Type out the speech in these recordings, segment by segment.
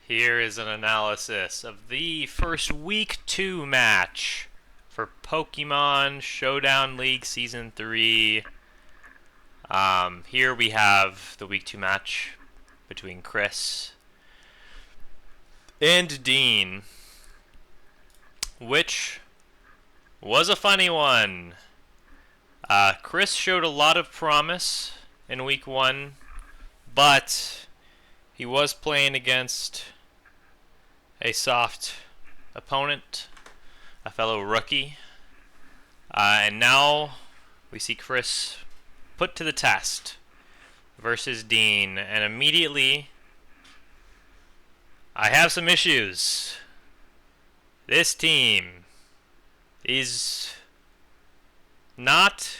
Here is an analysis of the first Week 2 match for Pokemon Showdown League Season 3. Here we have the Week 2 match between Chris and Dean, which was a funny one. Chris showed a lot of promise in Week 1, but he was playing against a soft opponent, a fellow rookie. And now we see Chris put to the test versus Dean. And immediately, I have some issues. This team is not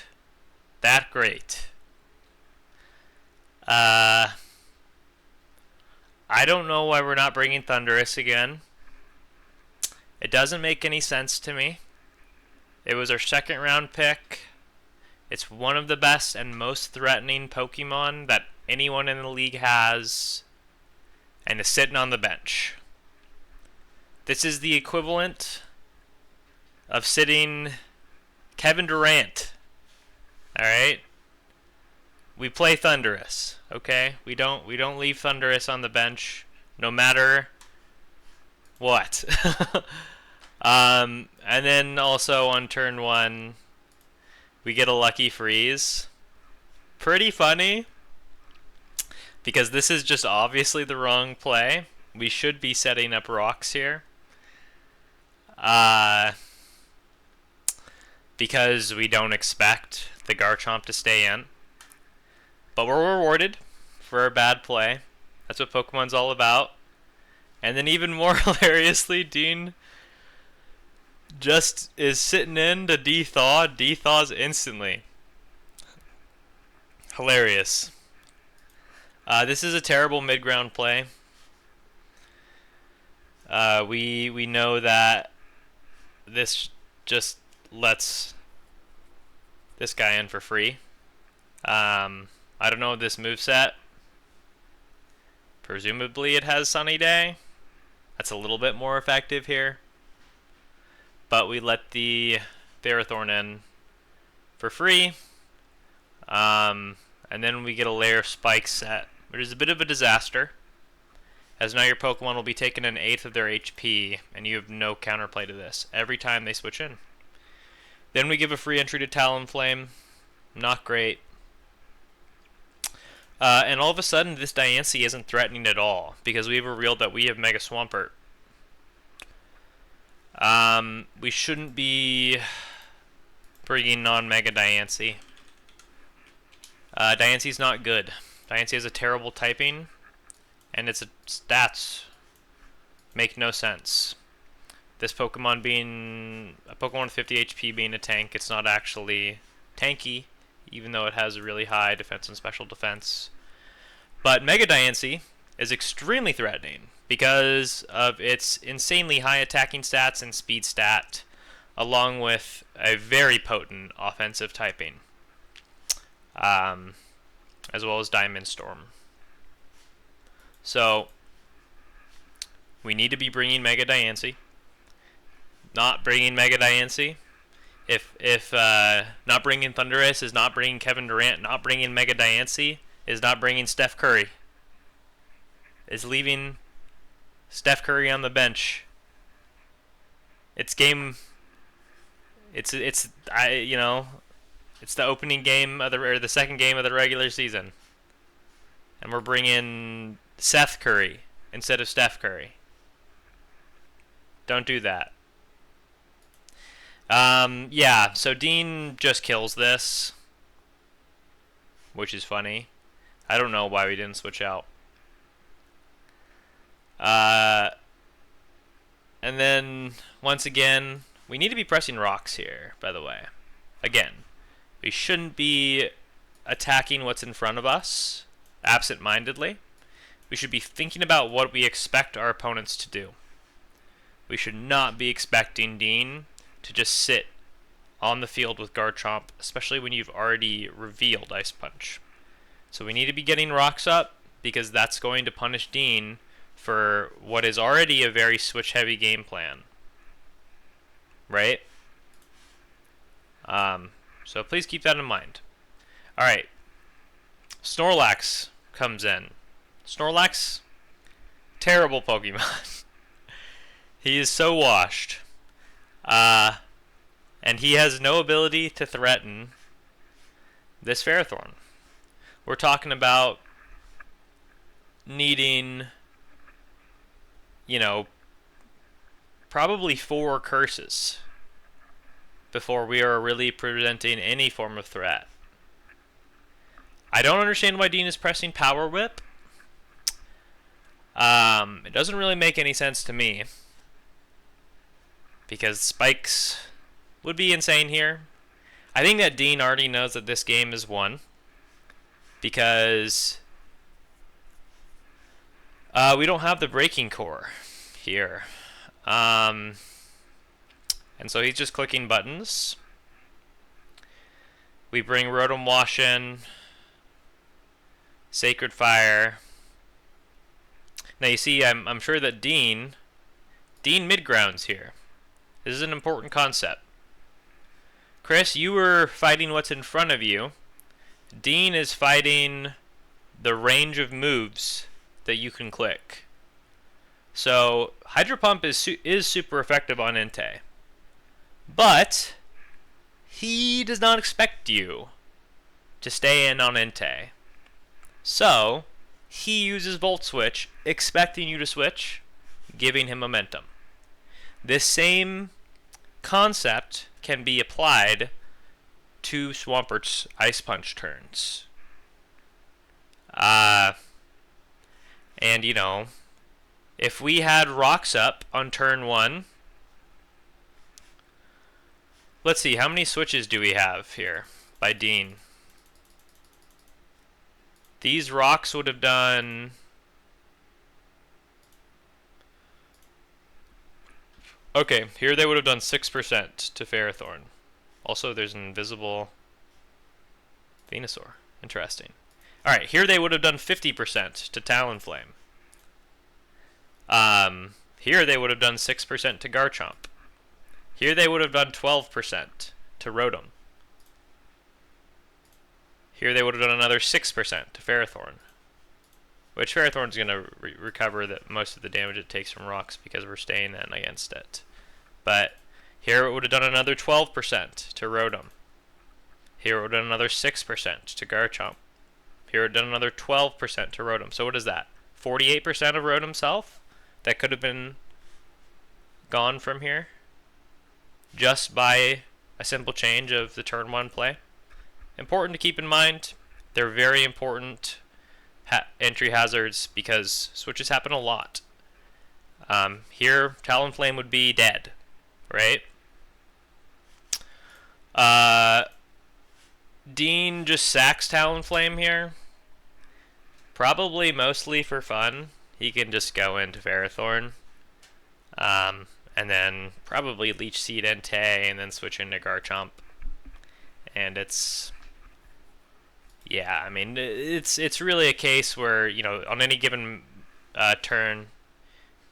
that great. I don't know why we're not bringing Thundurus again. It doesn't make any sense to me. It was our second round pick. It's one of the best and most threatening Pokemon that anyone in the league has, and is sitting on the bench. This is the equivalent of sitting Kevin Durant. Alright? We play Thundurus, okay? We don't leave Thundurus on the bench, no matter what. And then also on turn 1, we get a lucky freeze. Pretty funny, because this is just obviously the wrong play. We should be setting up rocks here. Because we don't expect the Garchomp to stay in. But we're rewarded for a bad play. That's what Pokemon's all about. And then even more hilariously, Dean just is sitting in to dethaw, dethaws instantly. Hilarious. This is a terrible mid-ground play. We know that this just lets this guy in for free. I don't know this moveset. Presumably it has Sunny Day. That's a little bit more effective here. But we let the Ferrothorn in for free. And then we get a layer of spikes set, which is a bit of a disaster, as now your Pokemon will be taking an eighth of their HP, and you have no counterplay to this every time they switch in. Then we give a free entry to Talonflame. Not great. And all of a sudden, this Diancie isn't threatening at all, because we've revealed that we have Mega Swampert. We shouldn't be bringing non-Mega Diancie. Diancie's not good. Diancie has a terrible typing, and its stats make no sense. This Pokemon being a Pokemon with 50 HP being a tank, it's not actually tanky, even though it has a really high defense and special defense. But Mega Diancie is extremely threatening because of its insanely high attacking stats and speed stat, along with a very potent offensive typing, as well as Diamond Storm. So we need to be bringing Mega Diancie. Not bringing Mega Diancie. If not bringing Thundurus is not bringing Kevin Durant, not bringing Mega Diancie is not bringing Steph Curry. Is leaving Steph Curry on the bench. It's the opening game of the second game of the regular season, and we're bringing Seth Curry instead of Steph Curry. Don't do that. Yeah, so Dean just kills this, which is funny. I don't know why we didn't switch out. And then, once again, we need to be pressing rocks here, by the way. Again, we shouldn't be attacking what's in front of us absent-mindedly. We should be thinking about what we expect our opponents to do. We should not be expecting Dean to just sit on the field with Garchomp, especially when you've already revealed Ice Punch. So we need to be getting rocks up, because that's going to punish Dean for what is already a very switch-heavy game plan. Right? So please keep that in mind. Alright. Snorlax comes in. Snorlax, terrible Pokemon. He is so washed. And he has no ability to threaten this Ferrothorn. We're talking about needing, probably 4 curses before we are really presenting any form of threat. I don't understand why Dean is pressing Power Whip. It doesn't really make any sense to me, because spikes would be insane here. I think that Dean already knows that this game is won, because we don't have the Breaking Core here. And so he's just clicking buttons. We bring Rotom Wash in. Sacred Fire. Now you see, I'm sure that Dean Midground's here. This is an important concept. Chris, you were fighting what's in front of you. Dean is fighting the range of moves that you can click. So Hydro Pump is super effective on Entei, but he does not expect you to stay in on Entei. So he uses Volt Switch, expecting you to switch, giving him momentum. This same concept can be applied to Swampert's Ice Punch turns. And if we had Rocks up on turn 1, let's see, how many switches do we have here by Dean? These Rocks would have done... Okay, here they would have done 6% to Ferrothorn. Also, there's an invisible Venusaur. Interesting. Alright, here they would have done 50% to Talonflame. Here they would have done 6% to Garchomp. Here they would have done 12% to Rotom. Here they would have done another 6% to Ferrothorn. Which Ferrothorn's going to recover most of the damage it takes from Rocks because we're staying in against it. But here it would have done another 12% to Rotom. Here it would have done another 6% to Garchomp. Here it would have done another 12% to Rotom. So what is that? 48% of Rotom's health? That could have been gone from here just by a simple change of the turn 1 play. Important to keep in mind. They're very important entry hazards because switches happen a lot. Here, Talonflame would be dead, right? Dean just sacks Talonflame here. Probably mostly for fun. He can just go into Ferrothorn. And then probably Leech Seed Entei and then switch into Garchomp. And it's... Yeah, I mean, it's really a case where, on any given turn,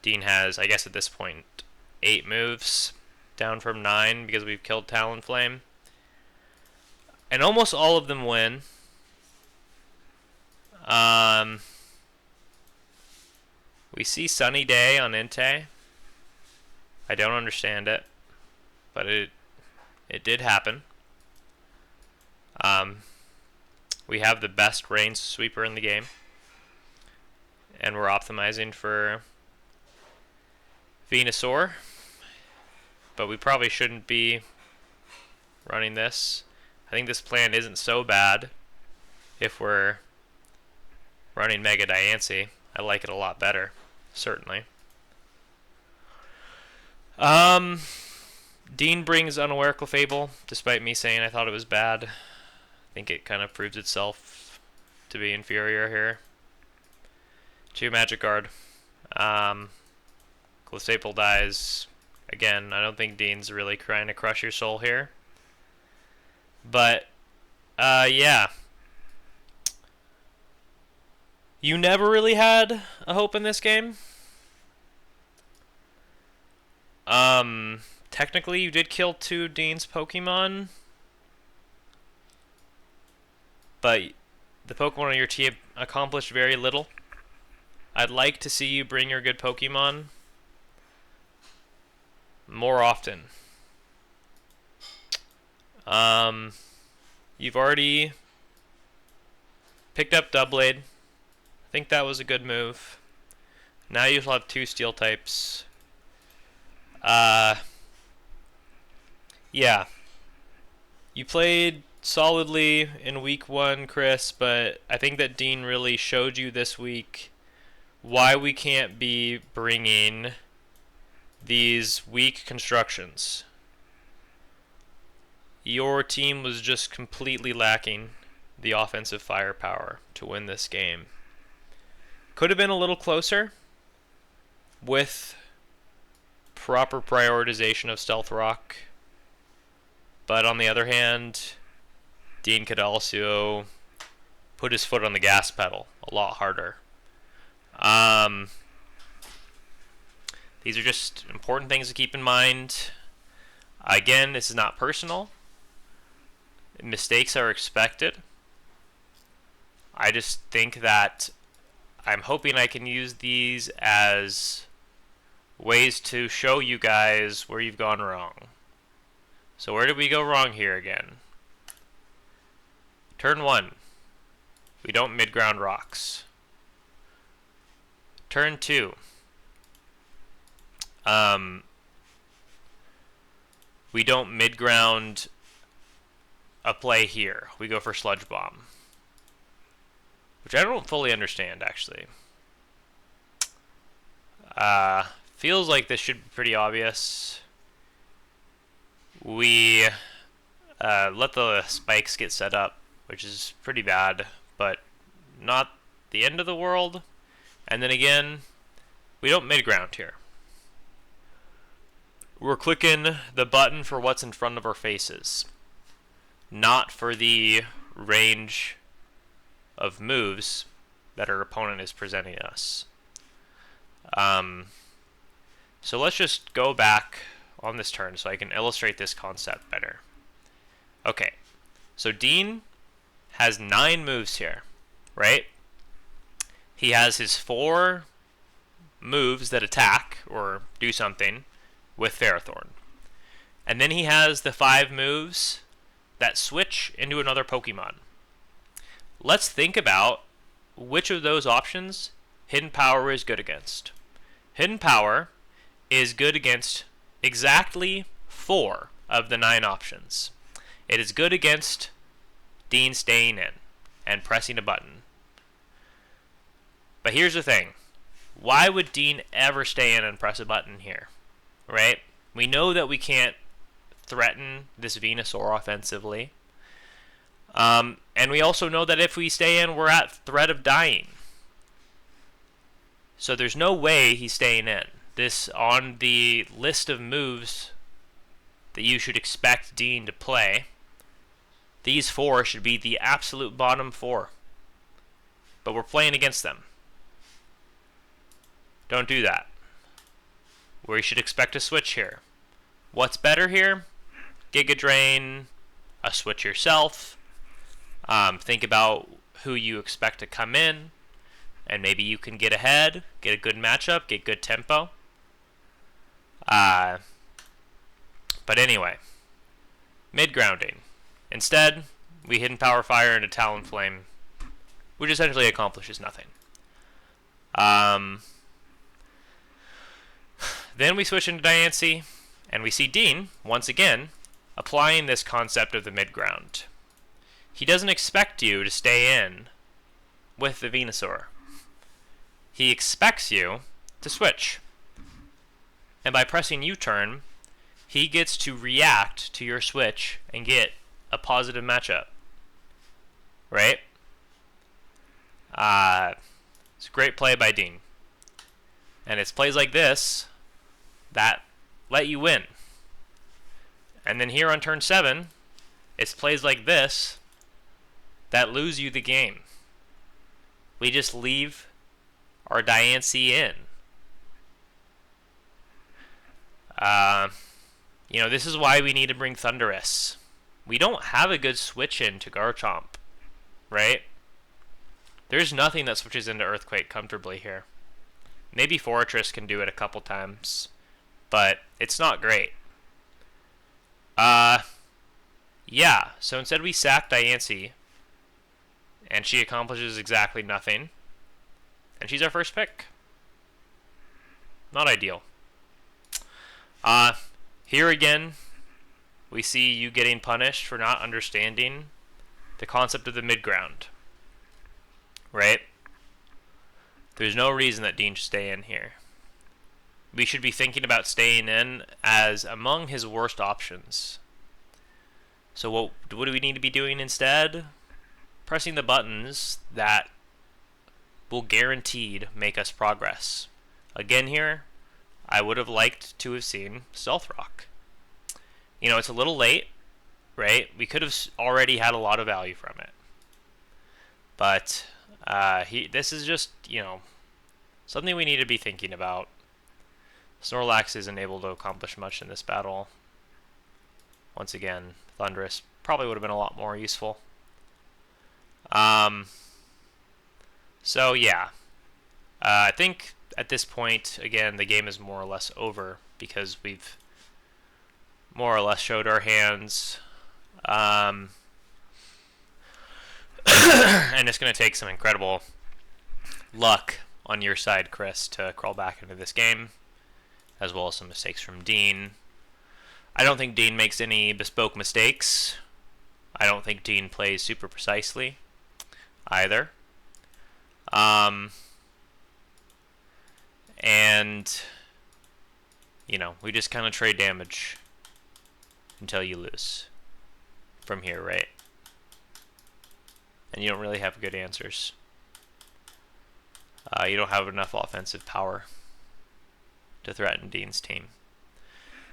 Dean has, I guess at this point, 8 moves, down from 9 because we've killed Talonflame. And almost all of them win. We see Sunny Day on Entei. I don't understand it, but it did happen. We have the best range sweeper in the game, and we're optimizing for Venusaur, but we probably shouldn't be running this. I think this plan isn't so bad if we're running Mega Diancie. I like it a lot better, certainly. Dean brings Unaware Clefable, despite me saying I thought it was bad. I think it kind of proves itself to be inferior here. 2 Magic Guard. Clefable dies. Again, I don't think Dean's really trying to crush your soul here. But, yeah. You never really had a hope in this game. Technically you did kill 2 Dean's Pokemon, but the Pokemon on your team accomplished very little. I'd like to see you bring your good Pokemon more often. You've already picked up Doublade. I think that was a good move. Now you'll have 2 Steel types. Yeah. You played solidly in week 1, Chris, but I think that Dean really showed you this week why we can't be bringing these weak constructions. Your team was just completely lacking the offensive firepower to win this game. Could have been a little closer with proper prioritization of Stealth Rock, but on the other hand, Dean could also put his foot on the gas pedal a lot harder. These are just important things to keep in mind. Again, this is not personal. Mistakes are expected. I just think that I'm hoping I can use these as ways to show you guys where you've gone wrong. So where did we go wrong here again? Turn 1. We don't midground rocks. Turn 2. We don't midground a play here. We go for Sludge Bomb, which I don't fully understand, actually. Feels like this should be pretty obvious. We let the spikes get set up, which is pretty bad, but not the end of the world. And then again, we don't midground here. We're clicking the button for what's in front of our faces, not for the range of moves that our opponent is presenting us. So let's just go back on this turn so I can illustrate this concept better. Okay, so Dean has 9 moves here, right? He has his 4 moves that attack or do something with Ferrothorn. And then he has the 5 moves that switch into another Pokemon. Let's think about which of those options Hidden Power is good against. Hidden Power is good against exactly 4 of the 9 options. It is good against Dean staying in and pressing a button. But here's the thing. Why would Dean ever stay in and press a button here? Right? We know that we can't threaten this Venusaur offensively. And we also know that if we stay in, we're at threat of dying. So there's no way he's staying in. This, on the list of moves that you should expect Dean to play, these 4 should be the absolute bottom 4. But we're playing against them. Don't do that. We should expect a switch here. What's better here? Giga Drain, a switch yourself. Think about who you expect to come in, and maybe you can get ahead, get a good matchup, get good tempo. But anyway, mid-grounding. Instead, we Hidden Power Fire into Talonflame, which essentially accomplishes nothing. Then we switch into Diancie, and we see Dean, once again, applying this concept of the mid-ground. He doesn't expect you to stay in with the Venusaur. He expects you to switch. And by pressing U-turn, he gets to react to your switch and get a positive matchup. Right? It's a great play by Dean. And it's plays like this that let you win. And then here on turn 7, it's plays like this that lose you the game. We just leave our Diancie in. Uh, this is why we need to bring Thunderous. We don't have a good switch into Garchomp, right? There's nothing that switches into Earthquake comfortably here. Maybe Fortress can do it a couple times, but it's not great. Yeah, so instead we sack Diancie, and she accomplishes exactly nothing, and she's our first pick. Not ideal. Here again, we see you getting punished for not understanding the concept of the midground, right? There's no reason that Dean should stay in here. We should be thinking about staying in as among his worst options. So what do we need to be doing instead? Pressing the buttons that will guaranteed make us progress. Again here, I would have liked to have seen Stealth Rock. It's a little late, right? We could have already had a lot of value from it. But this is just, something we need to be thinking about. Snorlax isn't able to accomplish much in this battle. Once again, Thundurus probably would have been a lot more useful. So yeah, I think at this point, again, the game is more or less over because we've more or less showed our hands. And it's going to take some incredible luck on your side, Chris, to crawl back into this game, as well as some mistakes from Dean. I don't think Dean makes any bespoke mistakes. I don't think Dean plays super precisely either. And, we just kind of trade damage until you lose from here, right? And you don't really have good answers. You don't have enough offensive power to threaten Dean's team.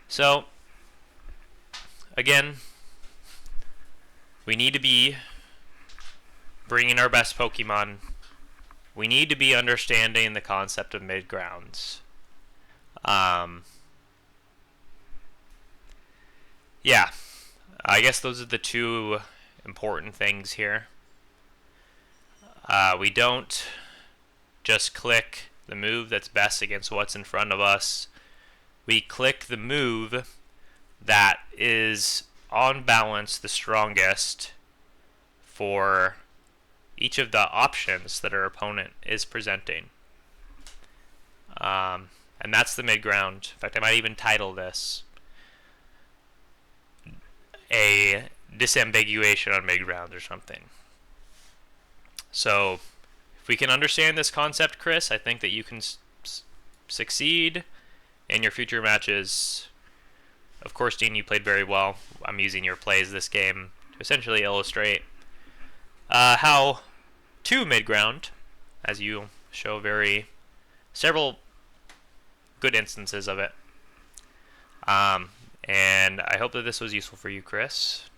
So, again, we need to be bringing our best Pokemon. We need to be understanding the concept of midgrounds. Yeah, I guess those are the two important things here. We don't just click the move that's best against what's in front of us. We click the move that is on balance the strongest for each of the options that our opponent is presenting. And that's the midground. In fact, I might even title this a disambiguation on midground or something. So, if we can understand this concept, Chris, I think that you can succeed in your future matches. Of course, Dean, you played very well. I'm using your plays this game to essentially illustrate how to midground, as you show several good instances of it. And I hope that this was useful for you, Chris.